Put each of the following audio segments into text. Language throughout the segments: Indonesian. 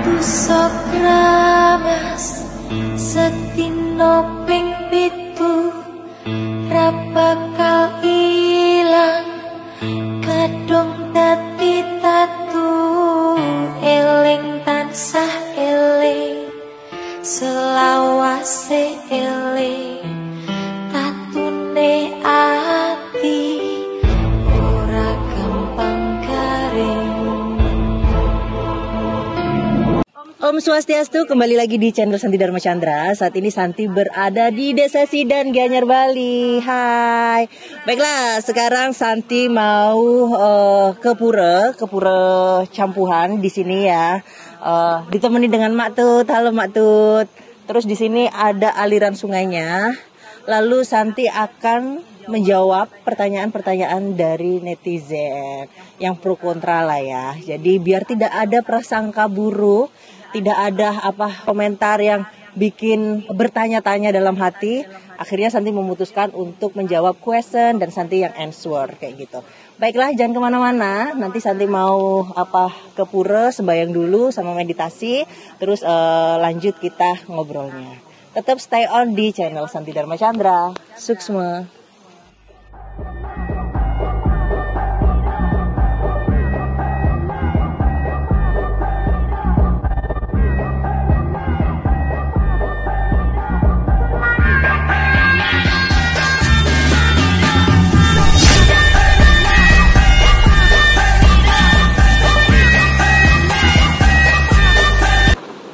Tusok ramas setino ping pitu ra bakal ilang kadung dadi tatu eling tansah eling selawase eling tatune ati ora gampang garing. Om Swastiastu, kembali lagi di channel Santi Dharma Chandra. Saat ini Santi berada di Desa Sidan, Gianyar, Bali. Hai. Baiklah, sekarang Santi mau ke pura Campuhan di sini ya. Ditemani dengan Mak Tut. Halo Mak Tut. Terus di sini ada aliran sungainya. Lalu Santi akan menjawab pertanyaan-pertanyaan dari netizen yang pro kontra lah ya. Jadi biar tidak ada prasangka buruk, tidak ada komentar yang bikin bertanya-tanya dalam hati. Akhirnya Santi memutuskan untuk menjawab question dan Santi yang answer kayak gitu. Baiklah, jangan kemana-mana. Nanti Santi mau ke pura sembahyang dulu sama meditasi. Terus lanjut kita ngobrolnya. Tetap stay on di channel Santi Dharma Chandra. Suksma.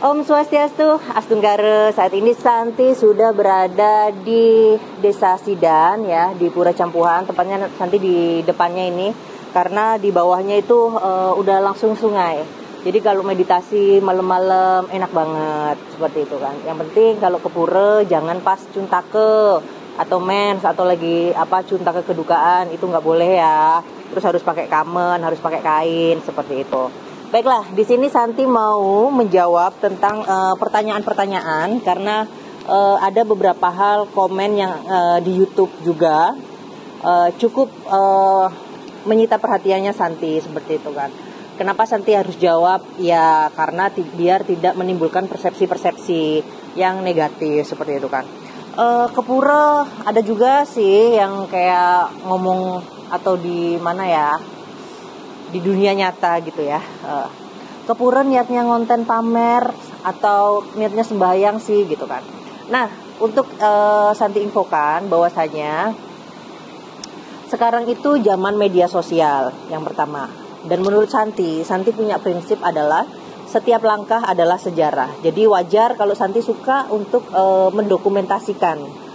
Om Swastiastu, Astunggara. Saat ini Santi sudah berada di Desa Sidan ya, di Pura Campuhan. Tepatnya Santi di depannya ini, karena di bawahnya itu udah langsung sungai. Jadi kalau meditasi malam-malam enak banget seperti itu kan. Yang penting kalau ke pura jangan pas cuntake atau mens atau lagi cuntake kedukaan, itu nggak boleh ya. Terus harus pakai kamen, harus pakai kain seperti itu. Baiklah, di sini Santi mau menjawab tentang pertanyaan-pertanyaan karena ada beberapa hal komen yang di YouTube juga cukup menyita perhatiannya Santi seperti itu kan. Kenapa Santi harus jawab? Ya karena biar tidak menimbulkan persepsi-persepsi yang negatif seperti itu kan. Ke pura ada juga sih yang kayak ngomong atau di mana ya, di dunia nyata gitu ya. Ke pura niatnya ngonten pamer atau niatnya sembahyang sih gitu kan. Nah, untuk Santi infokan bahwasanya sekarang itu zaman media sosial yang pertama. Dan menurut Santi punya prinsip adalah setiap langkah adalah sejarah. Jadi wajar kalau Santi suka untuk mendokumentasikan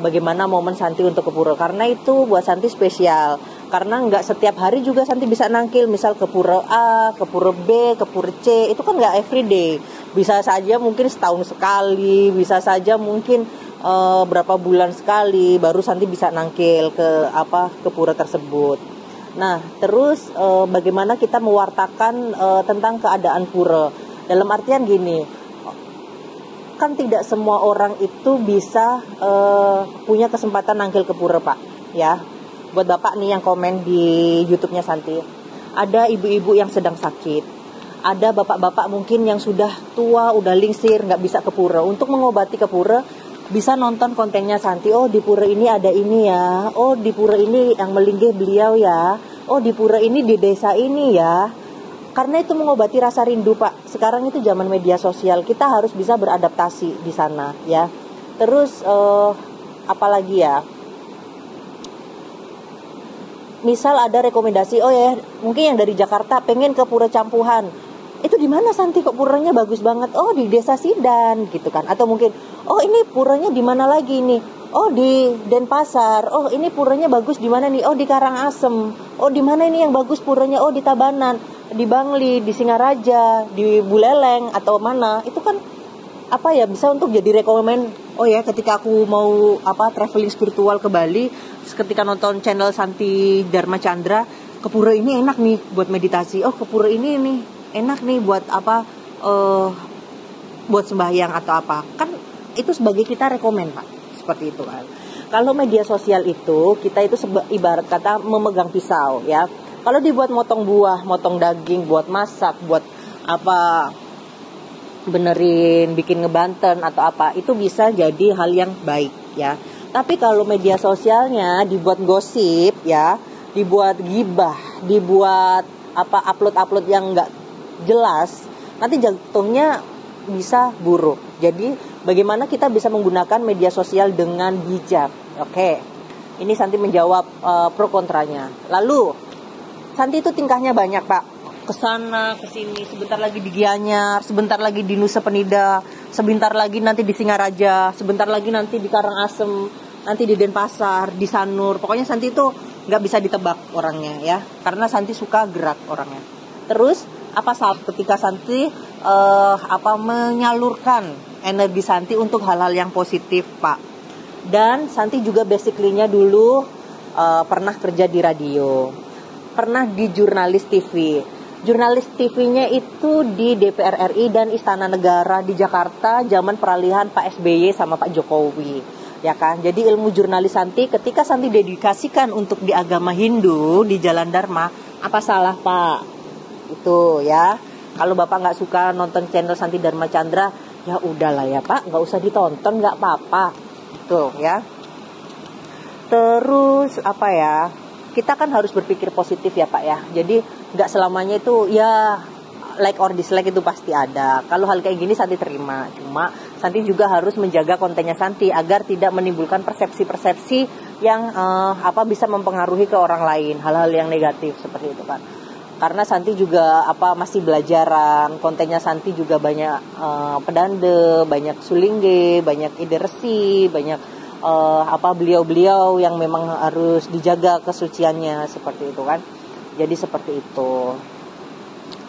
bagaimana momen Santi untuk ke pura, karena itu buat Santi spesial. Karena nggak setiap hari juga Santi bisa nangkil, misal ke pura A, ke pura B, ke pura C, itu kan nggak everyday. Bisa saja mungkin setahun sekali, bisa saja mungkin berapa bulan sekali baru Santi bisa nangkil ke pura tersebut. Nah, terus bagaimana kita mewartakan tentang keadaan pura? Dalam artian gini, kan tidak semua orang itu bisa punya kesempatan nangkil ke pura, Pak, ya. Buat Bapak nih yang komen di YouTube-nya Santi, ada ibu-ibu yang sedang sakit, ada bapak-bapak mungkin yang sudah tua, udah lingsir, nggak bisa ke pura. Untuk mengobati ke pura, bisa nonton kontennya Santi. Oh, di pura ini ada ini ya. Oh, di pura ini yang melinggih beliau ya. Oh, di pura ini di desa ini ya. Karena itu mengobati rasa rindu, Pak. Sekarang itu zaman media sosial, kita harus bisa beradaptasi di sana ya. Terus apalagi ya? Misal ada rekomendasi, oh ya mungkin yang dari Jakarta pengen ke Pura Campuhan, itu di mana Santi kok puranya bagus banget? Oh, di Desa Sidan gitu kan. Atau mungkin oh ini puranya di mana lagi nih? Oh, di Denpasar. Oh, ini puranya bagus di mana nih? Oh, di Karangasem. Oh, di mana ini yang bagus puranya? Oh, di Tabanan, di Bangli, di Singaraja, di Buleleng atau mana? Itu kan bisa untuk jadi rekomend. Oh ya, ketika aku mau traveling spiritual ke Bali, ketika nonton channel Santi Dharma Chandra, ke pura ini enak nih buat meditasi. Oh, ke pura ini nih enak nih buat buat sembahyang atau apa. Kan itu sebagai kita rekomend, Pak. Seperti itu kan. Kalau media sosial itu, kita itu ibarat kata memegang pisau ya. Kalau dibuat motong buah, motong daging, buat masak, buat benerin, bikin ngebanten atau apa, itu bisa jadi hal yang baik ya. Tapi kalau media sosialnya dibuat gosip ya, dibuat gibah, dibuat upload yang nggak jelas, nanti jatuhnya bisa buruk. Jadi bagaimana kita bisa menggunakan media sosial dengan bijak? Oke, ini Santi menjawab pro kontranya. Lalu Santi itu tingkahnya banyak Pak, kesana kesini, sebentar lagi di Gianyar, sebentar lagi di Nusa Penida, sebentar lagi nanti di Singaraja, sebentar lagi nanti di Karangasem, nanti di Denpasar, di Sanur. Pokoknya Santi itu nggak bisa ditebak orangnya ya, karena Santi suka gerak orangnya. Terus apa saat ketika Santi menyalurkan energi Santi untuk hal-hal yang positif Pak. Dan Santi juga basically-nya dulu pernah kerja di radio, pernah di jurnalis TV. Jurnalis TV-nya itu di DPR RI dan Istana Negara di Jakarta zaman peralihan Pak SBY sama Pak Jokowi. Ya kan? Jadi ilmu jurnalis Santi ketika Santi dedikasikan untuk di agama Hindu di Jalan Dharma, apa salah Pak? Itu ya. Kalau Bapak nggak suka nonton channel Santi Dharma Chandra, ya udahlah ya Pak, nggak usah ditonton, nggak apa-apa. Tuh ya. Terus apa ya? Kita kan harus berpikir positif ya Pak ya. Jadi nggak selamanya itu ya like or dislike itu pasti ada. Kalau hal kayak gini Santi terima. Cuma Santi juga harus menjaga kontennya Santi agar tidak menimbulkan persepsi-persepsi yang bisa mempengaruhi ke orang lain, hal-hal yang negatif seperti itu kan. Karena Santi juga masih belajaran, kontennya Santi juga banyak pedande, banyak sulingge, banyak ide resi, banyak beliau-beliau yang memang harus dijaga kesuciannya seperti itu kan. Jadi seperti itu.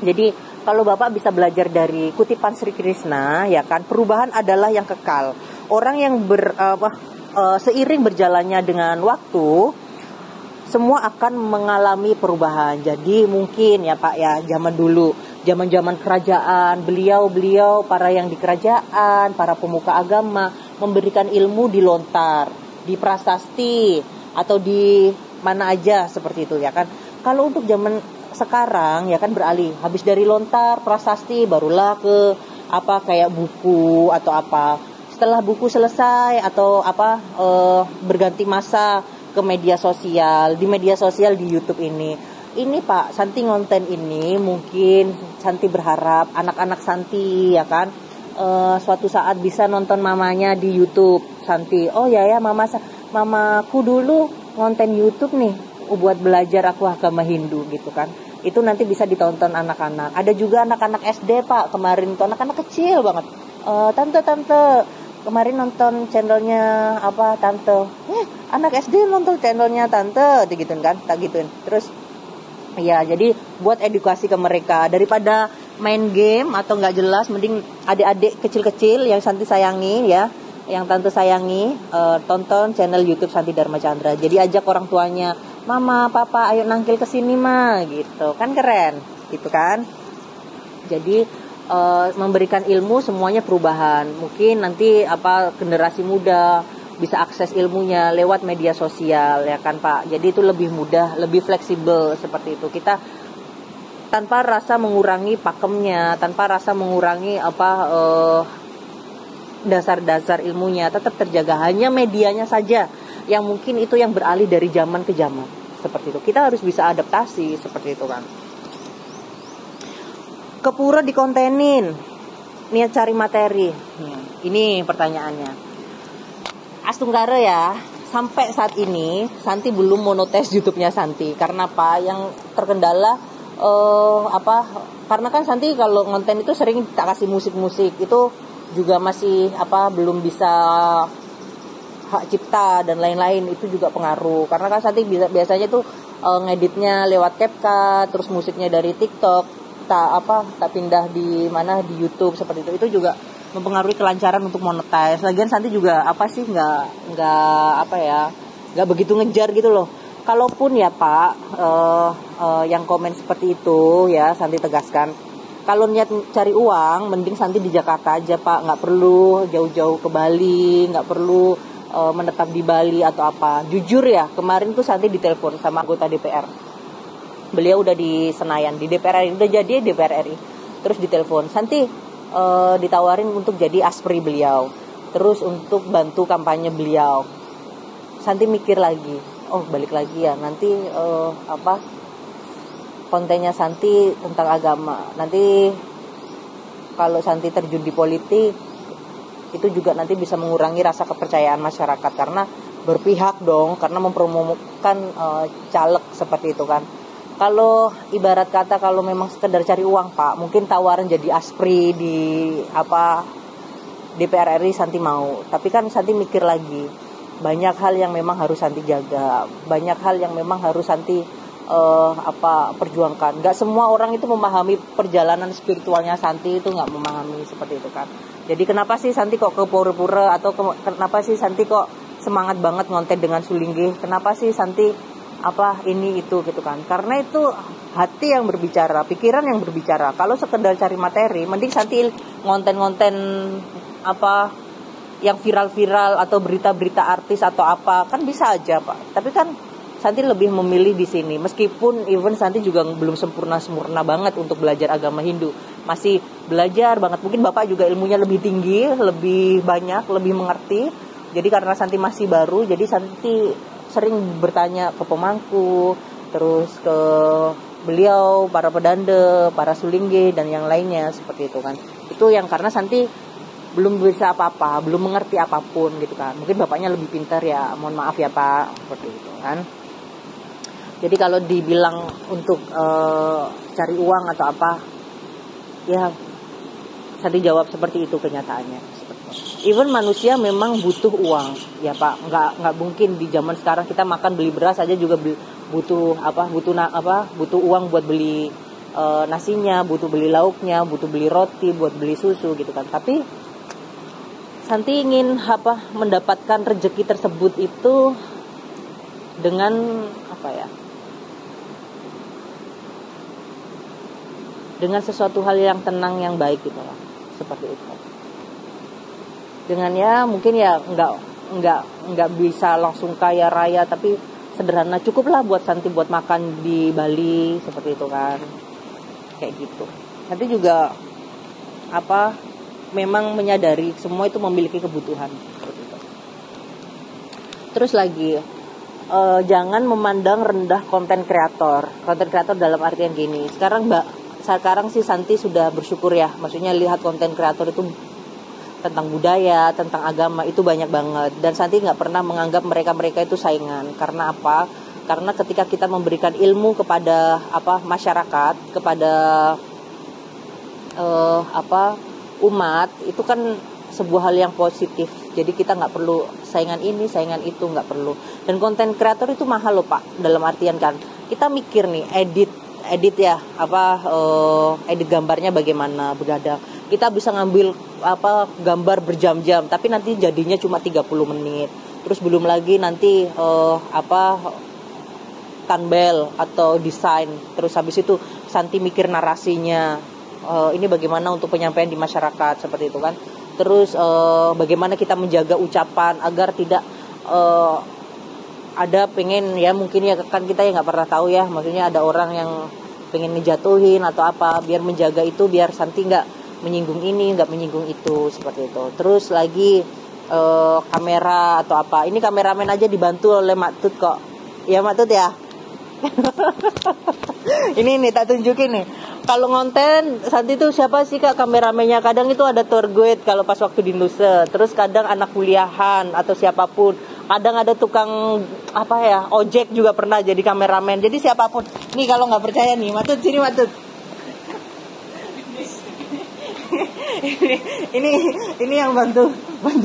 Jadi kalau Bapak bisa belajar dari kutipan Sri Krishna ya kan, perubahan adalah yang kekal. Orang yang seiring berjalannya dengan waktu, semua akan mengalami perubahan. Jadi mungkin ya Pak ya, zaman dulu, zaman-zaman kerajaan, beliau-beliau para yang di kerajaan, para pemuka agama memberikan ilmu di lontar, di prasasti atau di mana aja seperti itu ya kan. Kalau untuk zaman sekarang ya kan beralih, habis dari lontar, prasasti barulah ke kayak buku atau apa. Setelah buku selesai atau berganti masa ke media sosial, di media sosial di YouTube ini Pak, Santi ngonten ini mungkin Santi berharap anak-anak Santi ya kan suatu saat bisa nonton mamanya di YouTube Santi. Oh ya mamaku dulu ngonten YouTube nih buat belajar aku agama Hindu gitu kan. Itu nanti bisa ditonton anak-anak. Ada juga anak-anak SD Pak, kemarin tuh anak-anak kecil banget. Tante kemarin nonton channelnya tante. Anak SD nonton channelnya tante, digituin kan, tak gituin. Terus ya jadi buat edukasi ke mereka daripada main game atau nggak jelas, mending adik-adik kecil-kecil yang Santi sayangi ya, yang tante sayangi, tonton channel YouTube Santi Dharma Chandra. Jadi ajak orang tuanya, mama, papa, ayo nangkil kesini mah, gitu kan, keren, gitu kan. Jadi memberikan ilmu semuanya perubahan. Mungkin nanti generasi muda bisa akses ilmunya lewat media sosial ya kan Pak. Jadi itu lebih mudah, lebih fleksibel seperti itu. Kita tanpa rasa mengurangi pakemnya, tanpa rasa mengurangi dasar-dasar ilmunya, tetap terjaga. Hanya medianya saja yang mungkin itu yang beralih dari zaman ke zaman seperti itu. Kita harus bisa adaptasi seperti itu kan. Ke pura dikontenin, niat cari materi. Ini pertanyaannya. Astunggara ya, sampai saat ini Santi belum monotes YouTube-nya Santi. Karena apa? Yang terkendala karena kan Santi kalau konten itu sering tak kasih musik-musik, itu juga masih belum bisa hak cipta dan lain-lain, itu juga pengaruh. Karena kan Santi biasanya tuh ngeditnya lewat CapCut, terus musiknya dari TikTok, tak pindah di YouTube seperti itu juga mempengaruhi kelancaran untuk monetize. Lagian Santi juga nggak begitu ngejar gitu loh. Kalaupun ya Pak yang komen seperti itu ya, Santi tegaskan, kalau niat cari uang mending Santi di Jakarta aja Pak, nggak perlu jauh-jauh ke Bali, nggak perlu menetap di Bali atau apa. Jujur ya, kemarin tuh Santi ditelepon sama anggota DPR. Beliau udah di Senayan, di DPR RI, udah jadi DPR RI. Terus ditelepon, Santi, ditawarin untuk jadi aspri beliau, terus untuk bantu kampanye beliau. Santi mikir lagi, oh balik lagi ya, nanti kontennya Santi tentang agama. Nanti kalau Santi terjun di politik, itu juga nanti bisa mengurangi rasa kepercayaan masyarakat, karena berpihak dong, karena mempromokan caleg seperti itu kan. Kalau ibarat kata kalau memang sekedar cari uang Pak, mungkin tawaran jadi aspri di DPR RI Santi mau. Tapi kan Santi mikir lagi, banyak hal yang memang harus Santi jaga, banyak hal yang memang harus Santi perjuangkan. Gak semua orang itu memahami perjalanan spiritualnya Santi, itu gak memahami seperti itu kan. Jadi kenapa sih Santi kok ke pura-pura, atau kenapa sih Santi kok semangat banget ngonten dengan Sulinggi, kenapa sih Santi ini itu gitu kan. Karena itu hati yang berbicara, pikiran yang berbicara. Kalau sekedar cari materi, mending Santi ngonten-ngonten yang viral-viral atau berita-berita artis atau apa, kan bisa aja Pak. Tapi kan Santi lebih memilih di sini, meskipun even Santi juga belum sempurna banget untuk belajar agama Hindu, masih belajar banget. Mungkin Bapak juga ilmunya lebih tinggi, lebih banyak, lebih mengerti. Jadi karena Santi masih baru, jadi Santi sering bertanya ke pemangku, terus ke beliau, para pedanda, para sulingge, dan yang lainnya seperti itu kan. Itu yang karena Santi belum bisa apa-apa, belum mengerti apapun gitu kan. Mungkin bapaknya lebih pintar ya, mohon maaf ya Pak, seperti itu kan. Jadi kalau dibilang untuk cari uang atau apa, ya Santi jawab seperti itu kenyataannya. Even manusia memang butuh uang, ya Pak. Nggak mungkin di zaman sekarang kita makan beli beras aja juga butuh uang buat beli nasinya, butuh beli lauknya, butuh beli roti, buat beli susu gitu kan. Tapi Santi ingin mendapatkan rezeki tersebut itu dengan dengan sesuatu hal yang tenang, yang baik gitu lah, seperti itu. Dengan ya mungkin ya nggak bisa langsung kaya raya, tapi sederhana cukuplah buat Santi buat makan di Bali seperti itu kan, kayak gitu. Santi juga memang menyadari semua itu memiliki kebutuhan seperti itu. Terus lagi jangan memandang rendah konten kreator dalam artian gini. Sekarang sih Santi sudah bersyukur ya, maksudnya lihat konten kreator itu tentang budaya, tentang agama itu banyak banget, dan Santi nggak pernah menganggap mereka itu saingan. Karena apa? Karena ketika kita memberikan ilmu kepada masyarakat, kepada umat, itu kan sebuah hal yang positif. Jadi kita nggak perlu saingan ini, saingan itu, nggak perlu. Dan konten kreator itu mahal loh Pak, dalam artian kan kita mikir nih edit edit gambarnya bagaimana, begadang. Kita bisa ngambil gambar berjam-jam, tapi nanti jadinya cuma 30 menit. Terus belum lagi nanti thumbnail atau desain. Terus habis itu Santi mikir narasinya. Ini bagaimana untuk penyampaian di masyarakat seperti itu kan. Terus bagaimana kita menjaga ucapan agar tidak ada pengen ya, mungkin ya kan kita ya nggak pernah tahu ya, maksudnya ada orang yang pengen ngejatuhin atau apa, biar menjaga itu, biar Santi nggak menyinggung ini, nggak menyinggung itu, seperti itu. Terus lagi kamera atau apa, ini kameramen aja dibantu oleh Mak Tut kok, ya Mak Tut ya. ini tak tunjukin nih. Kalau ngonten Santi tuh siapa sih Kak kameramennya? Kadang itu ada tour guide kalau pas waktu di Nusa, terus kadang anak kuliahan atau siapapun. Kadang ada tukang ojek juga pernah jadi kameramen. Jadi siapapun. Nih kalau nggak percaya nih, Matut sini Matut. ini yang bantu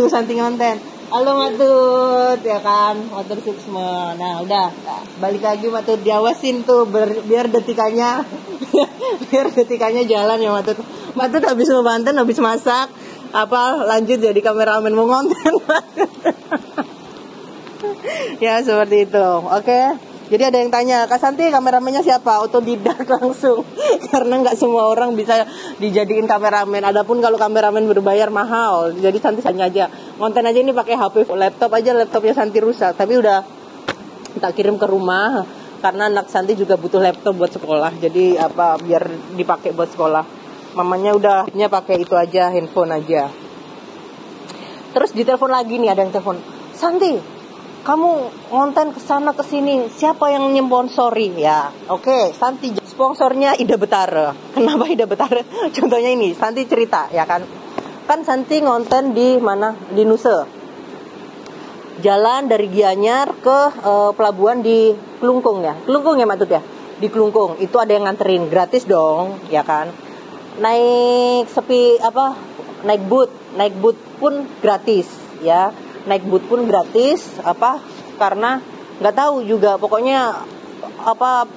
Santi ngonten. Halo Matut, ya kan, Matut Suksma. Nah udah, balik lagi Matut, diawasin tuh biar detikannya jalan ya Matut. Matut habis membanten, habis masak, lanjut jadi kameramen mau ngonten. Ya seperti itu, oke. Jadi ada yang tanya, Kak Santi kameramennya siapa? Otodidak langsung. Karena nggak semua orang bisa dijadiin kameramen. Adapun kalau kameramen berbayar mahal. Jadi Santi hanya aja konten aja ini pakai HP, laptopnya Santi rusak. Tapi udah tak kirim ke rumah. Karena anak Santi juga butuh laptop buat sekolah. Jadi biar dipakai buat sekolah. mamanya udahnya pakai itu aja, handphone aja. Terus ditelepon lagi nih, ada yang telepon, Santi, kamu ngonten kesana kesini, siapa yang nyponsori? Ya, oke, Santi sponsornya Ida Betara. Kenapa Ida Betara? Contohnya ini, Santi cerita ya kan. Kan Santi ngonten di mana? Di Nusa. Jalan dari Gianyar ke pelabuhan di Klungkung ya. Klungkung ya maksud ya. Di Klungkung itu ada yang nganterin, gratis dong, ya kan. Naik boot pun gratis ya. Naik boot pun gratis karena nggak tahu juga, pokoknya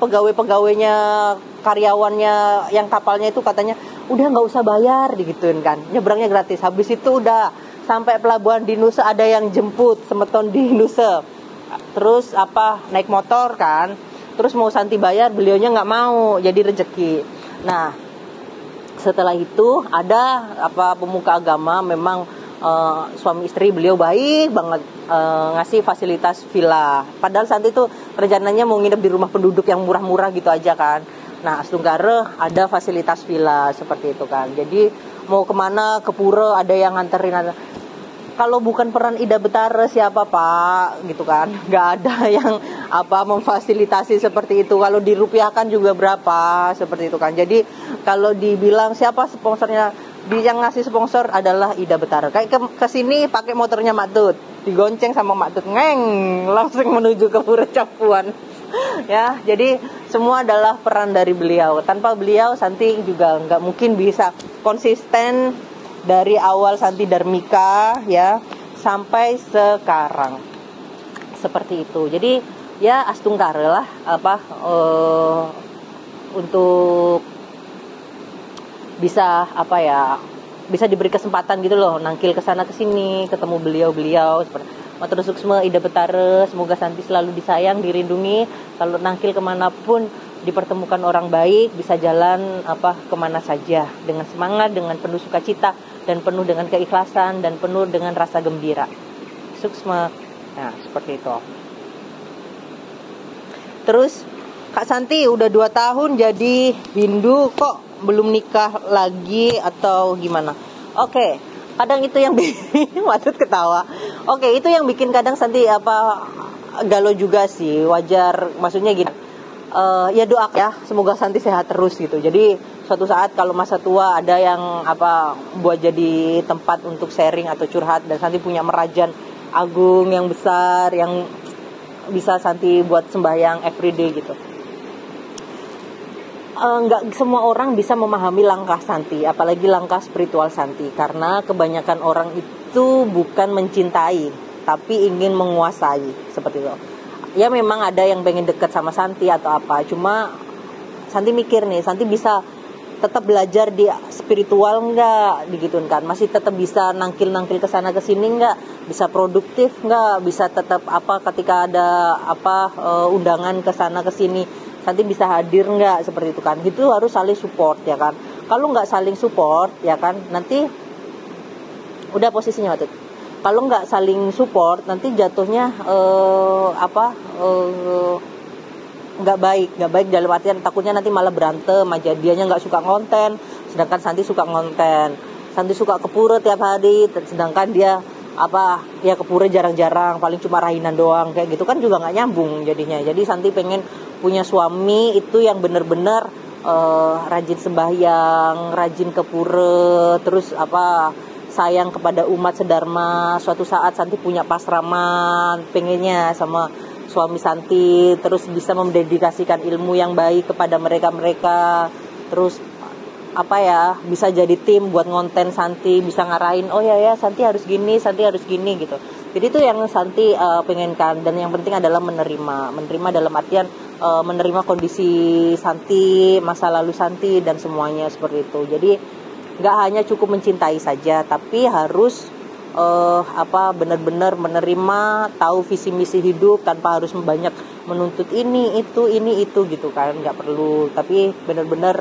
pegawai-pegawainya, karyawannya yang kapalnya itu katanya udah nggak usah bayar digituin kan, nyebrangnya gratis. Habis itu udah sampai pelabuhan di Nusa, ada yang jemput semeton di Nusa, terus naik motor kan, terus mau Santi bayar, beliaunya nggak mau, jadi rezeki. Nah setelah itu ada pemuka agama, memang suami istri beliau baik banget, ngasih fasilitas villa. Padahal Santi itu rencananya mau nginep di rumah penduduk yang murah-murah gitu aja kan. Nah Astunggara ada fasilitas villa seperti itu kan. Jadi mau kemana, ke pura ada yang nganterin. Kalau bukan peran Ida Betara siapa Pak gitu kan. Nggak ada yang memfasilitasi seperti itu. Kalau dirupiahkan juga berapa seperti itu kan. Jadi kalau dibilang siapa sponsornya, yang ngasih sponsor adalah Ida Betara. Kayak kesini pakai motornya Mak Tut, digonceng sama Mak Tut, langsung menuju ke Pura Campuhan. Ya, jadi semua adalah peran dari beliau. Tanpa beliau Santi juga nggak mungkin bisa konsisten dari awal Santi Dharmika ya sampai sekarang. Seperti itu. Jadi ya Astunggara lah untuk bisa bisa diberi kesempatan gitu loh, nangkil kesana kesini, ketemu beliau seperti Matur Suksma Ida Betara. Semoga Santi selalu disayang, dirindungi, kalau nangkil kemanapun dipertemukan orang baik, bisa jalan kemana saja dengan semangat, dengan penuh sukacita, dan penuh dengan keikhlasan, dan penuh dengan rasa gembira. Suksma. Nah seperti itu. Terus Kak Santi udah 2 tahun jadi Hindu, kok belum nikah lagi atau gimana? Oke, kadang itu yang bikin Matut ketawa. Oke, itu yang bikin kadang Santi galau juga sih, wajar. Maksudnya gini, ya doa ya, semoga Santi sehat terus gitu. Jadi suatu saat kalau masa tua ada yang buat jadi tempat untuk sharing atau curhat, dan Santi punya merajan agung yang besar yang bisa Santi buat sembahyang everyday gitu. Nggak semua orang bisa memahami langkah Santi, apalagi langkah spiritual Santi, karena kebanyakan orang itu bukan mencintai, tapi ingin menguasai, seperti itu. Ya memang ada yang pengen deket sama Santi atau cuma Santi mikir nih, Santi bisa tetap belajar di spiritual nggak, digituin kan, masih tetap bisa nangkil kesana kesini nggak, bisa produktif nggak, bisa tetap ketika ada undangan kesana kesini Santi bisa hadir nggak, seperti itu kan. Itu harus saling support ya kan. Kalau nggak saling support ya kan, nanti udah posisinya waktu itu. Kalau nggak saling support nanti jatuhnya nggak baik dalam artian takutnya nanti malah berantem aja. Dianya nggak suka ngonten, sedangkan Santi suka ngonten. Santi suka ke pura tiap hari, sedangkan dia ke pura jarang-jarang, paling cuma rahinan doang, kayak gitu kan juga nggak nyambung jadinya. Jadi Santi pengen punya suami itu yang benar-benar rajin sembahyang, rajin ke pura, terus sayang kepada umat sedharma. Suatu saat Santi punya pasraman, pengennya sama suami Santi, terus bisa mendedikasikan ilmu yang baik kepada mereka, terus bisa jadi tim buat ngonten Santi, bisa ngarahin, oh ya Santi harus gini gitu. Jadi itu yang Santi pengenkan, dan yang penting adalah menerima dalam artian menerima kondisi Santi, masa lalu Santi, dan semuanya seperti itu. Jadi nggak hanya cukup mencintai saja, tapi harus benar-benar menerima, tahu visi misi hidup tanpa harus banyak menuntut ini itu gitu kan, nggak perlu, tapi benar-benar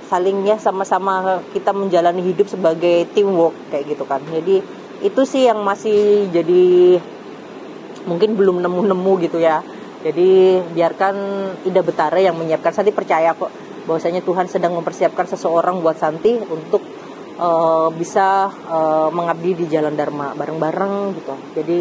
salingnya sama-sama kita menjalani hidup sebagai teamwork kayak gitu kan. Jadi itu sih yang masih jadi mungkin belum nemu gitu ya. Jadi biarkan Ida Betara yang menyiapkan. Santi percaya kok bahwasanya Tuhan sedang mempersiapkan seseorang buat Santi untuk bisa mengabdi di jalan Dharma bareng-bareng gitu. Jadi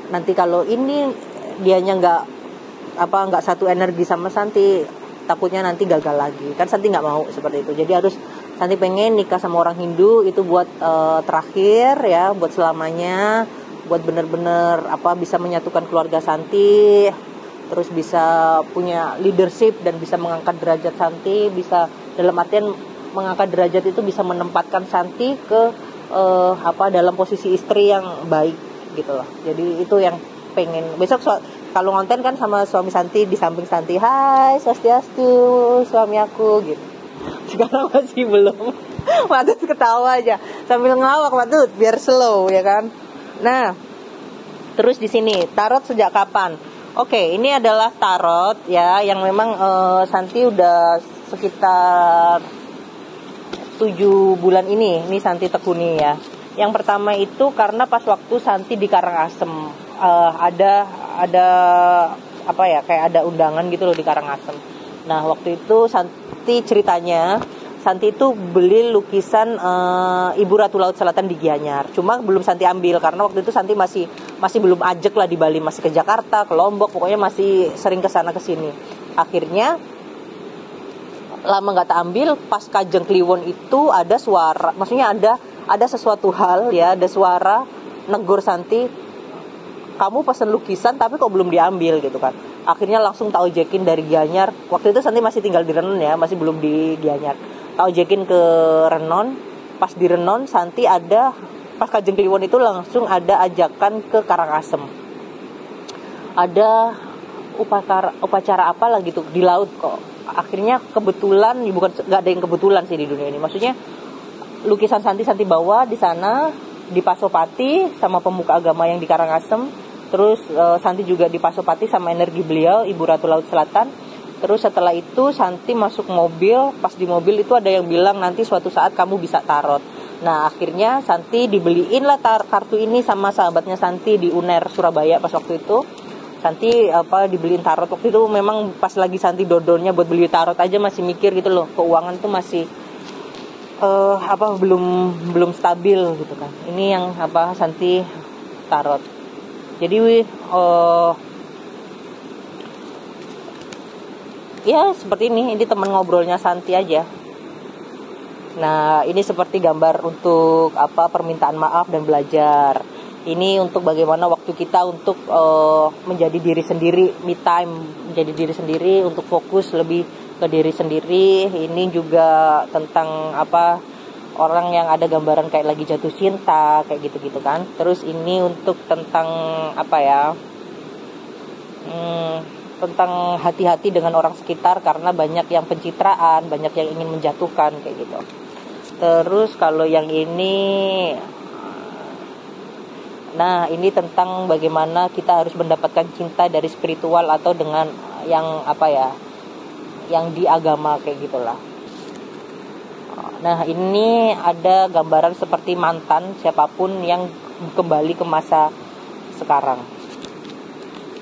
nanti kalau ini dianya nggak satu energi sama Santi, takutnya nanti gagal lagi. Kan Santi nggak mau seperti itu. Jadi harus Santi pengen nikah sama orang Hindu itu buat terakhir ya, buat selamanya, buat bener-bener bisa menyatukan keluarga Santi, terus bisa punya leadership dan bisa mengangkat derajat Santi, bisa dalam artian mengangkat derajat itu bisa menempatkan Santi ke dalam posisi istri yang baik gitu loh. Jadi itu yang pengen besok kalau ngonten kan sama suami Santi di samping Santi, hai swastiastu suami aku gitu. Sekarang masih belum. Matut ketawa aja sambil ngelawak Matut biar slow ya kan. Nah, terus di sini tarot sejak kapan? Oke, ini adalah tarot ya yang memang Santi udah sekitar 7 bulan ini Santi tekuni ya. Yang pertama itu karena pas waktu Santi di Karangasem ada kayak ada undangan gitu loh di Karangasem. Nah, waktu itu Santi ceritanya Santi itu beli lukisan Ibu Ratu Laut Selatan di Gianyar. Cuma belum Santi ambil karena waktu itu Santi masih belum ajek lah di Bali, masih ke Jakarta, ke Lombok, pokoknya masih sering ke sana ke sini. Akhirnya lama nggak tak ambil, pas Kajeng Kliwon itu ada suara, maksudnya ada sesuatu hal ya, ada suara negur Santi, kamu pesen lukisan tapi kok belum diambil gitu kan. Akhirnya langsung tak ojekin dari Gianyar. Waktu itu Santi masih tinggal di Renon ya, masih belum di Gianyar. Tak ojekin ke Renon. Pas di Renon Santi pas Kajeng Kliwon itu langsung ada ajakan ke Karangasem. Ada upacara apa lah gitu di laut kok. Akhirnya kebetulan, nggak ada yang kebetulan sih di dunia ini. Maksudnya lukisan Santi bawa di sana di Pasopati sama pemuka agama yang di Karangasem. Terus Santi juga di Pasopati sama energi beliau Ibu Ratu Laut Selatan. Terus setelah itu Santi masuk mobil. Pas di mobil itu ada yang bilang nanti suatu saat kamu bisa tarot. Nah akhirnya Santi dibeliin lah kartu ini sama sahabatnya Santi di UNER Surabaya pas waktu itu. Santi dibeliin tarot. Waktu itu memang pas lagi Santi dodolnya buat beli tarot aja masih mikir gitu loh, keuangan tuh masih belum stabil gitu kan. Ini yang Santi tarot. Jadi ya seperti ini teman ngobrolnya Santi aja. Nah, ini seperti gambar untuk permintaan maaf dan belajar. Ini untuk bagaimana waktu kita untuk menjadi diri sendiri, me time, menjadi diri sendiri, untuk fokus lebih ke diri sendiri. Ini juga tentang orang yang ada gambaran kayak lagi jatuh cinta, kayak gitu-gitu kan. Terus ini untuk tentang tentang hati-hati dengan orang sekitar karena banyak yang pencitraan, banyak yang ingin menjatuhkan kayak gitu. Terus kalau yang ini, nah ini tentang bagaimana kita harus mendapatkan cinta dari spiritual atau dengan yang yang di agama kayak gitulah. Nah ini ada gambaran seperti mantan siapapun yang kembali ke masa sekarang.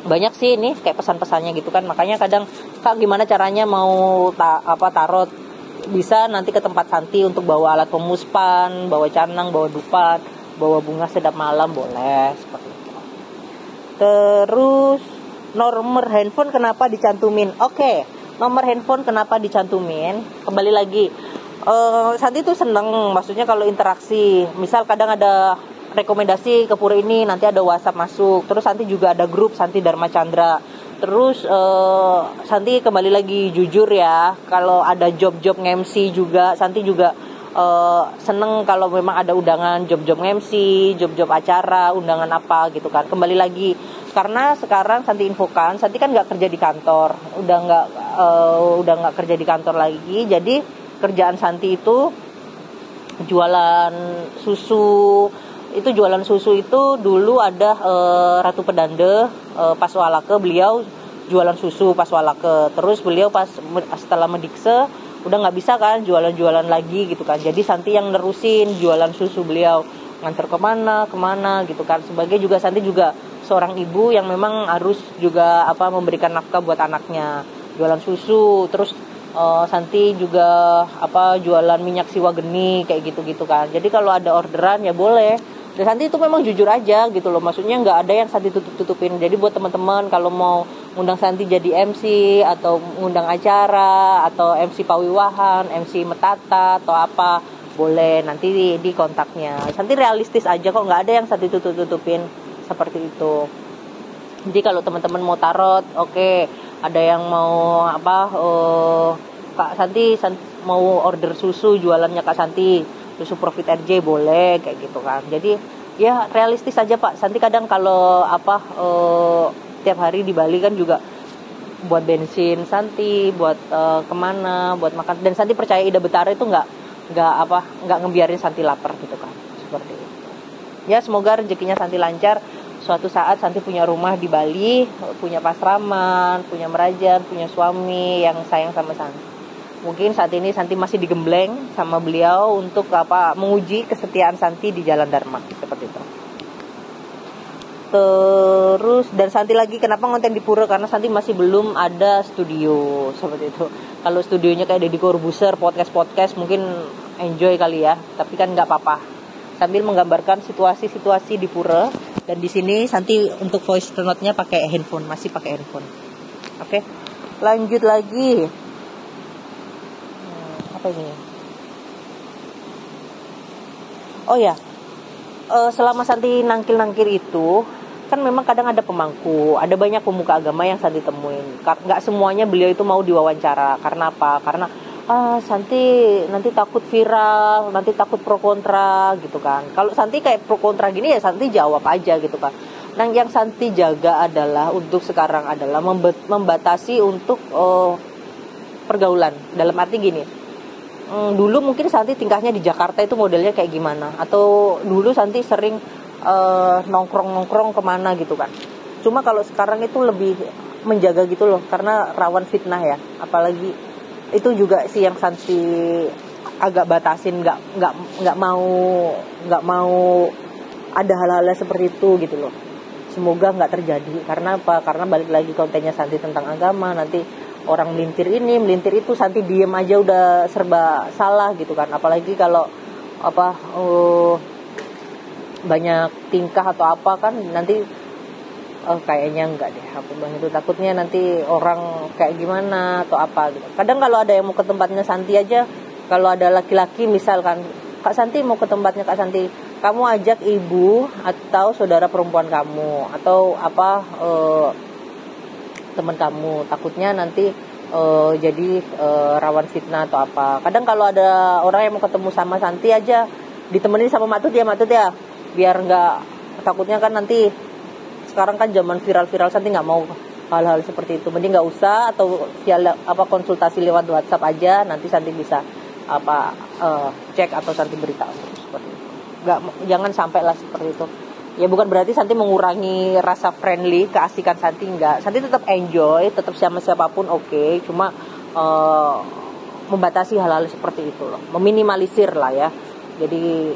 Banyak sih ini kayak pesan-pesannya gitu kan. Makanya kadang Kak gimana caranya mau tarot, bisa nanti ke tempat Santi untuk bawa alat pemuspan, bawa canang, bawa dupat, bawa bunga sedap malam boleh seperti itu. Terus nomor handphone kenapa dicantumin? Oke, nomor handphone kenapa dicantumin? Kembali lagi, Santi tuh seneng, maksudnya kalau interaksi. Misal kadang ada rekomendasi ke pura ini, nanti ada WhatsApp masuk. Terus Santi juga ada grup Santi Dharma Chandra. Terus Santi kembali lagi jujur ya, kalau ada job-job nge-MC juga Santi juga seneng kalau memang ada undangan job-job nge-MC, job-job acara, undangan apa gitu kan. Kembali lagi karena sekarang Santi infokan, Santi kan nggak kerja di kantor, udah nggak kerja di kantor lagi. Jadi kerjaan Santi itu jualan susu. Itu jualan susu itu dulu ada Ratu Pedande Paswalake, beliau jualan susu Paswalake. Terus beliau setelah medikse udah nggak bisa kan jualan-jualan lagi gitu kan. Jadi Santi yang nerusin jualan susu beliau, nganter kemana gitu kan. Sebagai juga Santi juga seorang ibu yang memang harus juga memberikan nafkah buat anaknya, jualan susu. Terus Santi juga jualan minyak siwa geni kayak gitu-gitu kan. Jadi kalau ada orderan ya boleh. Dan Santi itu memang jujur aja gitu loh. Maksudnya nggak ada yang Santi tutup-tutupin. Jadi buat teman-teman kalau mau ngundang Santi jadi MC atau ngundang acara atau MC pawiwahan, MC metata atau apa, boleh nanti di kontaknya. Santi realistis aja kok, nggak ada yang Santi tutup-tutupin seperti itu. Jadi kalau teman-teman mau tarot, oke. Ada yang mau Kak Santi mau order susu jualannya Kak Santi, susu Profit RJ boleh kayak gitu kan. Jadi ya realistis aja Pak. Santi kadang kalau tiap hari di Bali kan juga buat bensin Santi, buat kemana, buat makan. Dan Santi percaya Ida Betara itu nggak ngebiarin Santi lapar gitu kan, seperti itu. Ya semoga rezekinya Santi lancar. Suatu saat Santi punya rumah di Bali, punya pasraman, punya merajan, punya suami yang sayang sama Santi. Mungkin saat ini Santi masih digembleng sama beliau untuk menguji kesetiaan Santi di Jalan Dharma, seperti itu. Terus dan Santi lagi kenapa ngonten di Pura, karena Santi masih belum ada studio seperti itu. Kalau studionya kayak Deddy Corbuzier, podcast mungkin enjoy kali ya, tapi kan nggak apa-apa. Sambil menggambarkan situasi-situasi di Pura. Dan di sini Santi untuk voice note-nya pakai handphone, masih pakai handphone. Oke. Lanjut lagi. Apa ini? Oh ya. Selama Santi nangkil-nangkil itu, kan memang kadang ada pemangku, ada banyak pemuka agama yang Santi temuin. Nggak semuanya beliau itu mau diwawancara. Karena apa? Karena Santi nanti takut viral, nanti takut pro kontra gitu kan. Kalau Santi kayak pro kontra gini ya Santi jawab aja gitu kan. Nah yang Santi jaga adalah untuk sekarang adalah membatasi untuk pergaulan. Dalam arti gini, dulu mungkin Santi tingkahnya di Jakarta itu modelnya kayak gimana, atau dulu Santi sering nongkrong kemana gitu kan. Cuma kalau sekarang itu lebih menjaga gitu loh, karena rawan fitnah ya, apalagi itu juga sih yang Santi agak batasin, nggak mau ada hal-hal seperti itu gitu loh. Semoga nggak terjadi. Karena apa? Karena balik lagi kontennya Santi tentang agama, nanti orang melintir ini melintir itu, Santi diem aja udah serba salah gitu kan. Apalagi kalau banyak tingkah atau apa kan nanti kayaknya enggak deh, aku bilang itu takutnya nanti orang kayak gimana atau apa gitu. Kadang kalau ada yang mau ke tempatnya Santi aja, kalau ada laki-laki misalkan, Kak Santi mau ke tempatnya Kak Santi, kamu ajak ibu atau saudara perempuan kamu atau teman kamu, takutnya nanti jadi rawan fitnah atau apa. Kadang kalau ada orang yang mau ketemu sama Santi aja, ditemenin sama Matut ya, biar nggak, takutnya kan nanti sekarang kan zaman viral-viral, Santi nggak mau hal-hal seperti itu. Mending nggak usah, atau konsultasi lewat WhatsApp aja, nanti Santi bisa cek atau Santi beritahu seperti itu. Jangan sampai lah seperti itu. Ya bukan berarti Santi mengurangi rasa friendly, keasikan Santi, enggak. Santi tetap enjoy, tetap sama siapapun oke. Cuma membatasi hal-hal seperti itu loh, meminimalisir lah ya. Jadi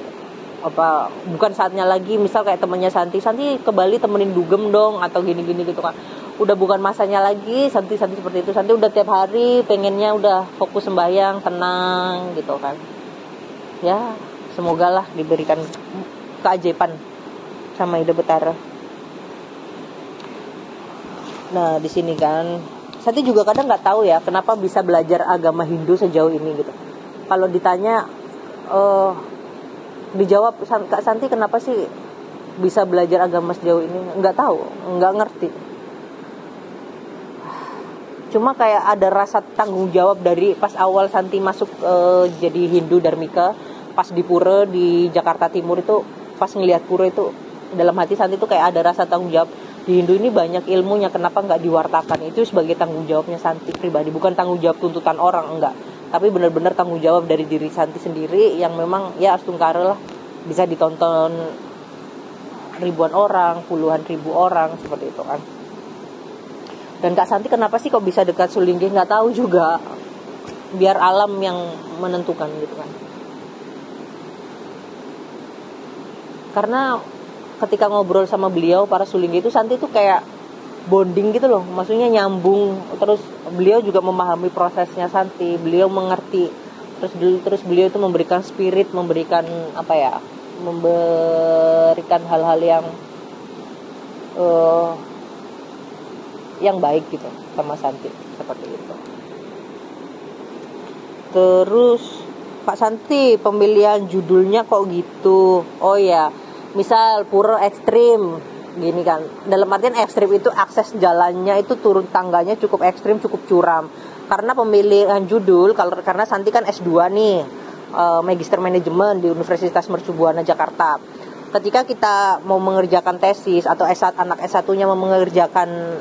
bukan saatnya lagi, misal kayak temennya Santi ke Bali temenin dugem dong atau gini-gini gitu kan. Udah bukan masanya lagi Santi seperti itu. Santi udah tiap hari pengennya udah fokus sembahyang, tenang gitu kan. Ya, semoga lah diberikan keajaiban sama Ida Betara. Nah, di sini kan Santi juga kadang nggak tahu ya kenapa bisa belajar agama Hindu sejauh ini gitu. Kalau ditanya dijawab, Kak Santi kenapa sih bisa belajar agama sejauh ini, nggak tahu, nggak ngerti. Cuma kayak ada rasa tanggung jawab dari pas awal Santi masuk jadi Hindu Dharmika, pas di Pura di Jakarta Timur itu, pas ngelihat Pura itu dalam hati Santi itu kayak ada rasa tanggung jawab. Di Hindu ini banyak ilmunya, kenapa nggak diwartakan? Itu sebagai tanggung jawabnya Santi pribadi, bukan tanggung jawab tuntutan orang, enggak. Tapi benar-benar tanggung jawab dari diri Santi sendiri yang memang ya Astungkara lah, bisa ditonton ribuan orang, puluhan ribu orang seperti itu kan. Dan Kak Santi kenapa sih kok bisa dekat Sulinggi, nggak tahu juga, biar alam yang menentukan gitu kan. Karena ketika ngobrol sama beliau para Sulinggi itu, Santi itu kayak bonding gitu loh, maksudnya nyambung. Terus beliau juga memahami prosesnya Santi, beliau mengerti. Terus beliau itu memberikan spirit, memberikan apa ya, memberikan hal-hal yang baik gitu sama Santi, seperti itu. Terus Pak Santi, pemilihan judulnya kok gitu? Oh ya, misal pura ekstrim gini kan, dalam artian ekstrim itu akses jalannya itu turun tangganya cukup ekstrim, cukup curam. Karena pemilihan judul, karena Santi kan S2 nih, Magister Manajemen di Universitas Mercu Buana Jakarta. Ketika kita mau mengerjakan tesis atau anak S1-nya mau mengerjakan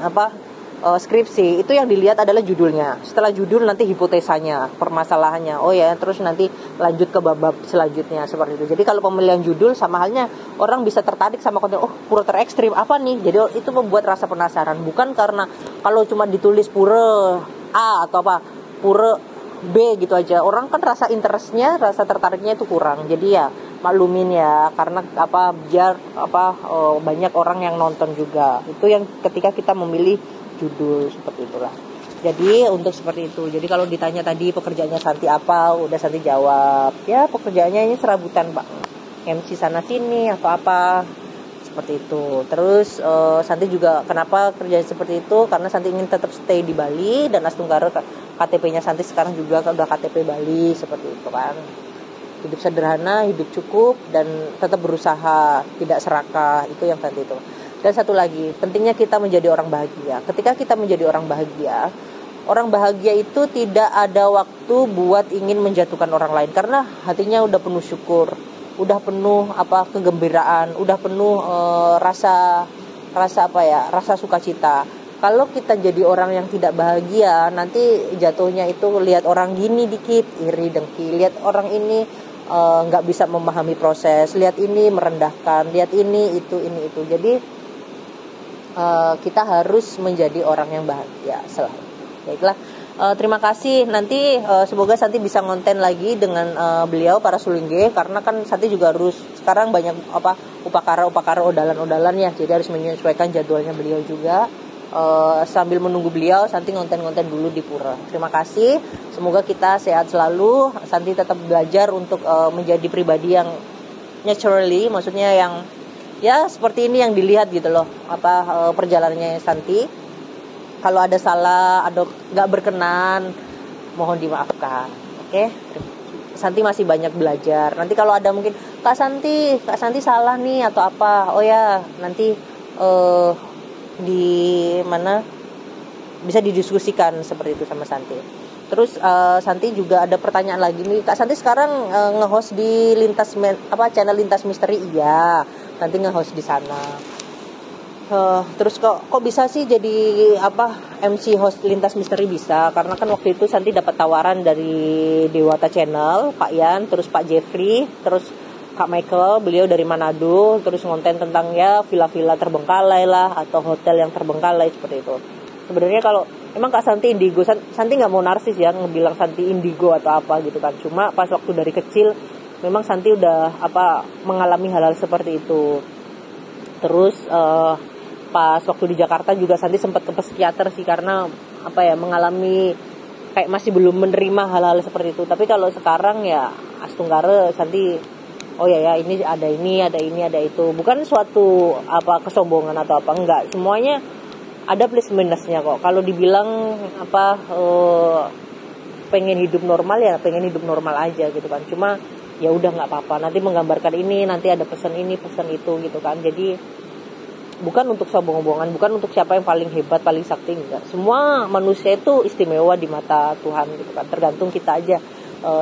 skripsi, itu yang dilihat adalah judulnya. Setelah judul nanti hipotesanya, permasalahannya. Oh ya, terus nanti lanjut ke bab selanjutnya, seperti itu. Jadi kalau pemilihan judul sama halnya orang bisa tertarik sama konten, oh pura terekstrim apa nih? Jadi itu membuat rasa penasaran. Bukan karena kalau cuma ditulis pura A atau apa, pura B gitu aja. Orang kan rasa interestnya, rasa tertariknya itu kurang. Jadi ya maklumin ya, karena biar banyak orang yang nonton juga. Itu yang ketika kita memilih judul, seperti itulah. Jadi untuk seperti itu. Jadi kalau ditanya tadi pekerjaannya Santi apa, udah Santi jawab. Ya pekerjaannya ini serabutan Pak, MC sana sini atau apa, seperti itu. Terus Santi juga kenapa kerja seperti itu, karena Santi ingin tetap stay di Bali, dan Astunggara KTP-nya Santi sekarang juga udah KTP Bali, seperti itu kan. Hidup sederhana, hidup cukup, dan tetap berusaha, tidak serakah. Itu yang Santi itu. Dan satu lagi, pentingnya kita menjadi orang bahagia. Ketika kita menjadi orang bahagia itu tidak ada waktu buat ingin menjatuhkan orang lain, karena hatinya udah penuh syukur, udah penuh kegembiraan, udah penuh rasa sukacita. Kalau kita jadi orang yang tidak bahagia, nanti jatuhnya itu lihat orang gini dikit iri dengki, lihat orang ini nggak bisa memahami proses, lihat ini merendahkan, lihat ini itu. Jadi kita harus menjadi orang yang bahagia selalu. Baiklah, terima kasih. Nanti semoga Santi bisa ngonten lagi dengan beliau para sulingge, karena kan Santi juga harus sekarang banyak upakara odalan ya, jadi harus menyesuaikan jadwalnya beliau juga. Sambil menunggu beliau, Santi ngonten dulu di pura. Terima kasih. Semoga kita sehat selalu. Santi tetap belajar untuk menjadi pribadi yang naturally, maksudnya yang ya seperti ini yang dilihat gitu loh, perjalanannya Santi. Kalau ada salah, ada nggak berkenan, mohon dimaafkan. Oke? Santi masih banyak belajar. Nanti kalau ada mungkin Kak Santi salah nih atau apa, oh ya nanti di mana bisa didiskusikan seperti itu sama Santi. Terus Santi juga ada pertanyaan lagi nih, Kak Santi sekarang nge-host di channel Lintas Misteri. Iya, nanti nge-host di sana. Terus kok bisa sih jadi MC host Lintas Misteri? Bisa karena kan waktu itu Santi dapat tawaran dari Dewata Channel, Pak Yan, terus Pak Jeffrey, terus Kak Michael, beliau dari Manado, terus ngonten tentang ya villa-villa terbengkalai lah atau hotel yang terbengkalai seperti itu. Sebenarnya kalau emang Kak Santi indigo, Santi nggak mau narsis ya ngebilang Santi indigo atau apa gitu kan. Cuma pas waktu dari kecil memang Santi udah mengalami hal-hal seperti itu. Terus pas waktu di Jakarta juga Santi sempat ke psikiater sih, karena mengalami kayak masih belum menerima hal-hal seperti itu. Tapi kalau sekarang ya Astunggara Santi, oh ya ini ada itu. Bukan suatu kesombongan atau apa, enggak. Semuanya ada plus minusnya kok. Kalau dibilang pengen hidup normal ya pengen hidup normal aja gitu kan. Cuma ya udah nggak apa-apa. Nanti menggambarkan ini, nanti ada pesan ini, pesan itu gitu kan. Jadi bukan untuk sombong-sombongan, bukan untuk siapa yang paling hebat, paling sakti, enggak. Semua manusia itu istimewa di mata Tuhan gitu kan. Tergantung kita aja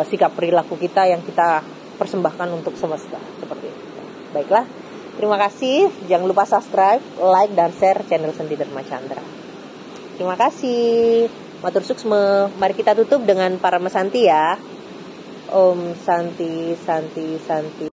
sikap perilaku kita yang kita persembahkan untuk semesta seperti itu. Baiklah, terima kasih. Jangan lupa subscribe, like, dan share channel Santi Dharma Chandra. Terima kasih. Matur suksma. Mari kita tutup dengan Parama Santi ya. Om Santi Santi Santi.